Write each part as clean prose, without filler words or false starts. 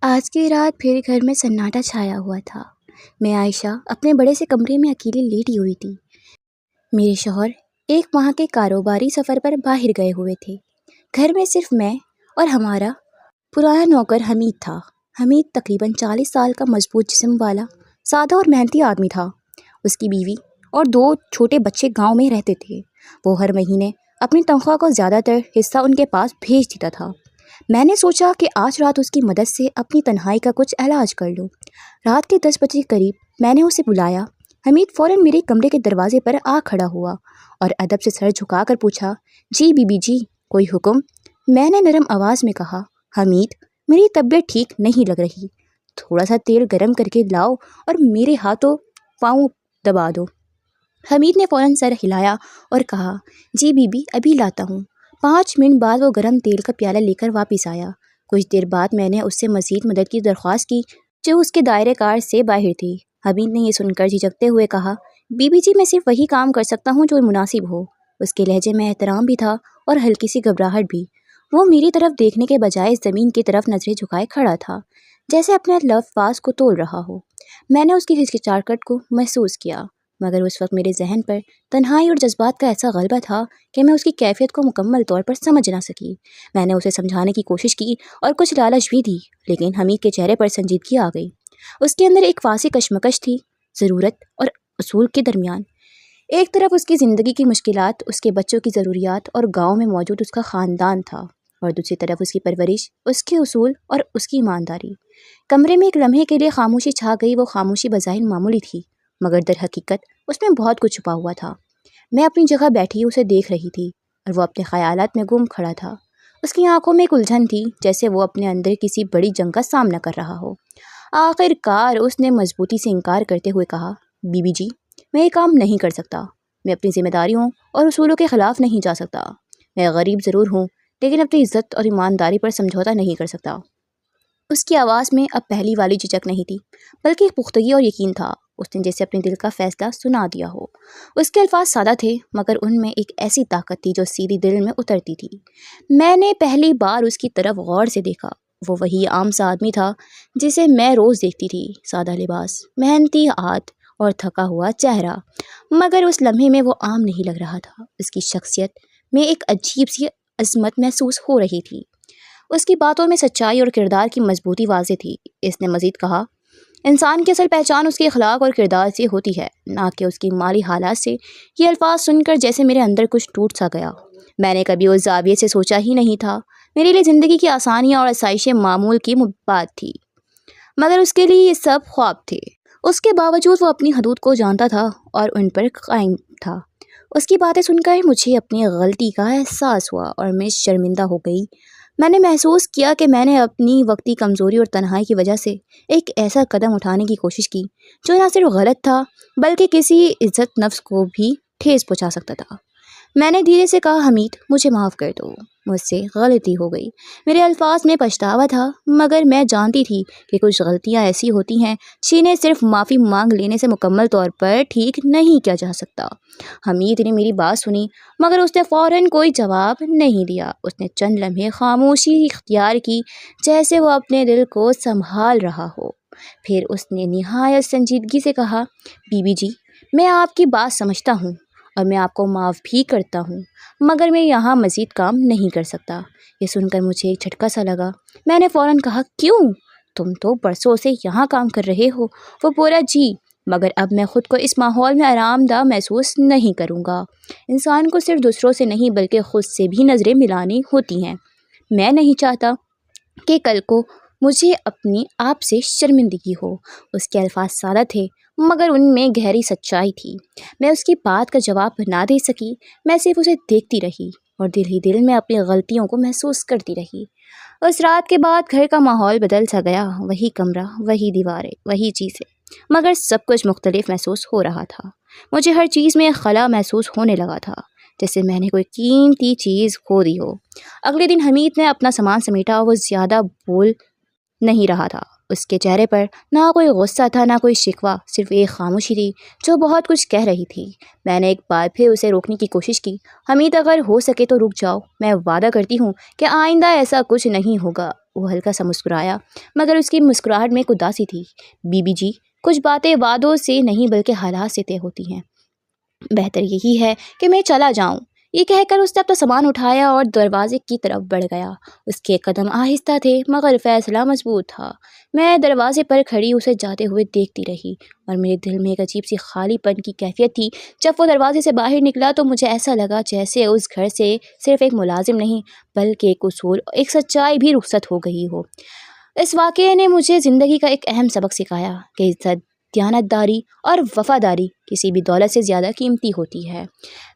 آج کی رات پھر گھر میں سناٹا چھایا ہوا تھا۔ میں عائشہ اپنے بڑے سے کمرے میں اکیلے لیٹی ہوئی تھی۔ میرے شوہر ایک ماہ کے کاروباری سفر پر باہر گئے ہوئے تھے۔ گھر میں صرف میں اور ہمارا پرانا نوکر حمید تھا۔ حمید تقریباً 40 سال کا مضبوط جسم والا سادہ اور محنتی آدمی تھا۔ اس کی بیوی اور 2 چھوٹے بچے گاؤں میں رہتے تھے۔ وہ ہر مہینے اپنی تنخواہ کا زیادہ تر حصہ ان کے پاس بھیج دیتا تھا۔ میں نے سوچا کہ آج رات اس کی مدد سے اپنی تنہائی کا کچھ علاج کر لوں۔ رات کے 10 بجے قریب میں نے اسے بلایا۔ حمید فوراً میرے کمرے کے دروازے پر آ کھڑا ہوا اور ادب سے سر جھکا کر پوچھا، جی بی بی جی، کوئی حکم؟ میں نے نرم آواز میں کہا، حمید، میری طبیعت ٹھیک نہیں لگ رہی، تھوڑا سا تیل گرم کر کے لاؤ اور میرے ہاتھوں پاؤں دبا دو۔ حمید نے فوراً سر ہلایا اور کہا، جی بی بی، ابھی لاتا ہوں۔ 5 منٹ بعد وہ گرم تیل کا پیالہ لے کر واپس آیا۔ کچھ دیر بعد میں نے اس سے مزید مدد کی درخواست کی جو اس کے دائرۂ کار سے باہر تھی۔ حمید نے یہ سن کر جھجکتے ہوئے کہا، بی بی جی، میں صرف وہی کام کر سکتا ہوں جو مناسب ہو۔ اس کے لہجے میں احترام بھی تھا اور ہلکی سی گھبراہٹ بھی۔ وہ میری طرف دیکھنے کے بجائے زمین کی طرف نظریں جھکائے کھڑا تھا، جیسے اپنے الفاظ کو تول رہا ہو۔ میں نے اس کی ہچکچاہٹ کو محسوس کیا، مگر اس وقت میرے ذہن پر تنہائی اور جذبات کا ایسا غلبہ تھا کہ میں اس کی کیفیت کو مکمل طور پر سمجھ نہ سکی۔ میں نے اسے سمجھانے کی کوشش کی اور کچھ لالچ بھی دی، لیکن حمید کے چہرے پر سنجیدگی آ گئی۔ اس کے اندر ایک فاسد کشمکش تھی، ضرورت اور اصول کے درمیان۔ ایک طرف اس کی زندگی کی مشکلات، اس کے بچوں کی ضروریات اور گاؤں میں موجود اس کا خاندان تھا، اور دوسری طرف اس کی پرورش، اس کے اصول اور اس کی ایمانداری۔ کمرے میں ایک لمحے کے لیے خاموشی چھا گئی۔ وہ خاموشی بظاہر معمولی تھی، مگر در حقیقت اس میں بہت کچھ چھپا ہوا تھا۔ میں اپنی جگہ بیٹھی اسے دیکھ رہی تھی اور وہ اپنے خیالات میں گم کھڑا تھا۔ اس کی آنکھوں میں ایک الجھن تھی، جیسے وہ اپنے اندر کسی بڑی جنگ کا سامنا کر رہا ہو۔ آخر کار اس نے مضبوطی سے انکار کرتے ہوئے کہا، بی بی جی، میں یہ کام نہیں کر سکتا۔ میں اپنی ذمہ داریوں اور اصولوں کے خلاف نہیں جا سکتا۔ میں غریب ضرور ہوں، لیکن اپنی عزت اور ایمانداری پر سمجھوتا نہیں کر سکتا۔ اس کی آواز میں اب پہلی والی جھجک نہیں تھی، بلکہ ایک پختگی اور یقین تھا۔ اس نے جیسے اپنے دل کا فیصلہ سنا دیا ہو۔ اس کے الفاظ سادہ تھے، مگر ان میں ایک ایسی طاقت تھی جو سیدھی دل میں اترتی تھی۔ میں نے پہلی بار اس کی طرف غور سے دیکھا۔ وہ وہی عام سا آدمی تھا جسے میں روز دیکھتی تھی، سادہ لباس، محنتی ہاتھ اور تھکا ہوا چہرہ، مگر اس لمحے میں وہ عام نہیں لگ رہا تھا۔ اس کی شخصیت میں ایک عجیب سی عظمت محسوس ہو رہی تھی۔ اس کی باتوں میں سچائی اور کردار کی مضبوطی واضح تھی۔ اس نے مزید کہا، انسان کی اصل پہچان اس کے اخلاق اور کردار سے ہوتی ہے، نہ کہ اس کی مالی حالات سے۔ یہ الفاظ سن کر جیسے میرے اندر کچھ ٹوٹ سا گیا۔ میں نے کبھی اس زاویے سے سوچا ہی نہیں تھا۔ میرے لیے زندگی کی آسانیاں اور آسائشیں معمول کی بات تھی، مگر اس کے لیے یہ سب خواب تھے۔ اس کے باوجود وہ اپنی حدود کو جانتا تھا اور ان پر قائم تھا۔ اس کی باتیں سن کر مجھے اپنی غلطی کا احساس ہوا اور میں شرمندہ ہو گئی۔ میں نے محسوس کیا کہ میں نے اپنی وقتی کمزوری اور تنہائی کی وجہ سے ایک ایسا قدم اٹھانے کی کوشش کی جو نہ صرف غلط تھا بلکہ کسی عزت نفس کو بھی ٹھیس پہنچا سکتا تھا۔ میں نے دھیرے سے کہا، حمید، مجھے معاف کر دو، مجھ سے غلطی ہو گئی۔ میرے الفاظ میں پچھتاوا تھا، مگر میں جانتی تھی کہ کچھ غلطیاں ایسی ہوتی ہیں جنہیں صرف معافی مانگ لینے سے مکمل طور پر ٹھیک نہیں کیا جا سکتا۔ حمید نے میری بات سنی، مگر اس نے فوراً کوئی جواب نہیں دیا۔ اس نے چند لمحے خاموشی اختیار کی، جیسے وہ اپنے دل کو سنبھال رہا ہو۔ پھر اس نے نہایت سنجیدگی سے کہا، بی بی جی، میں آپ کی بات سمجھتا ہوں اور میں آپ کو معاف بھی کرتا ہوں، مگر میں یہاں مزید کام نہیں کر سکتا۔ یہ سن کر مجھے ایک جھٹکا سا لگا۔ میں نے فوراً کہا، کیوں؟ تم تو برسوں سے یہاں کام کر رہے ہو۔ وہ بولا، جی، مگر اب میں خود کو اس ماحول میں آرام دہ محسوس نہیں کروں گا۔ انسان کو صرف دوسروں سے نہیں بلکہ خود سے بھی نظریں ملانی ہوتی ہیں۔ میں نہیں چاہتا کہ کل کو مجھے اپنی آپ سے شرمندگی ہو۔ اس کے الفاظ سادہ تھے، مگر ان میں گہری سچائی تھی۔ میں اس کی بات کا جواب نہ دے سکی۔ میں صرف اسے دیکھتی رہی اور دل ہی دل میں اپنی غلطیوں کو محسوس کرتی رہی۔ اس رات کے بعد گھر کا ماحول بدل سا گیا۔ وہی کمرہ، وہی دیواریں، وہی چیزیں، مگر سب کچھ مختلف محسوس ہو رہا تھا۔ مجھے ہر چیز میں خلا محسوس ہونے لگا تھا، جیسے میں نے کوئی قیمتی چیز کھو دی ہو۔ اگلے دن حمید نے اپنا سامان سمیٹا۔ وہ زیادہ بول نہیں رہا تھا۔ اس کے چہرے پر نہ کوئی غصہ تھا، نہ کوئی شکوہ، صرف ایک خاموشی تھی جو بہت کچھ کہہ رہی تھی۔ میں نے ایک بار پھر اسے روکنے کی کوشش کی، حمید، اگر ہو سکے تو رک جاؤ۔ میں وعدہ کرتی ہوں کہ آئندہ ایسا کچھ نہیں ہوگا۔ وہ ہلکا سا مسکرایا، مگر اس کی مسکراہٹ میں ایک اداسی تھی۔ بی بی جی، کچھ باتیں وعدوں سے نہیں بلکہ حالات سے طے ہوتی ہیں۔ بہتر یہی ہے کہ میں چلا جاؤں۔ یہ کہہ کر اس نے اپنا سامان اٹھایا اور دروازے کی طرف بڑھ گیا۔ اس کے قدم آہستہ تھے مگر فیصلہ مضبوط تھا۔ میں دروازے پر کھڑی اسے جاتے ہوئے دیکھتی رہی اور میرے دل میں ایک عجیب سی خالی پن کی کیفیت تھی۔ جب وہ دروازے سے باہر نکلا تو مجھے ایسا لگا جیسے اس گھر سے صرف ایک ملازم نہیں بلکہ ایک اصول، ایک سچائی بھی رخصت ہو گئی ہو۔ اس واقعے نے مجھے زندگی کا ایک اہم سبق سکھایا کہ عزت، دیانتداری اور وفاداری کسی بھی دولت سے زیادہ قیمتی ہوتی ہے۔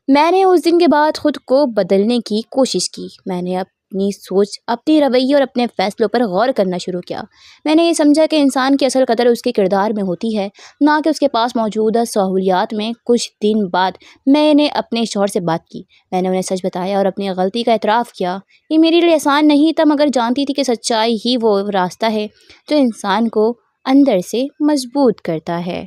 میں نے اس دن کے بعد خود کو بدلنے کی کوشش کی۔ میں نے اپنی سوچ، اپنی رویے اور اپنے فیصلوں پر غور کرنا شروع کیا۔ میں نے یہ سمجھا کہ انسان کی اصل قدر اس کے کردار میں ہوتی ہے، نہ کہ اس کے پاس موجودہ سہولیات میں۔ کچھ دن بعد میں نے اپنے شوہر سے بات کی۔ میں نے انہیں سچ بتایا اور اپنی غلطی کا اعتراف کیا۔ یہ میرے لیے آسان نہیں تھا مگر جانتی تھی کہ سچائی ہی وہ راستہ ہے جو انسان کو اندر سے مضبوط کرتا ہے۔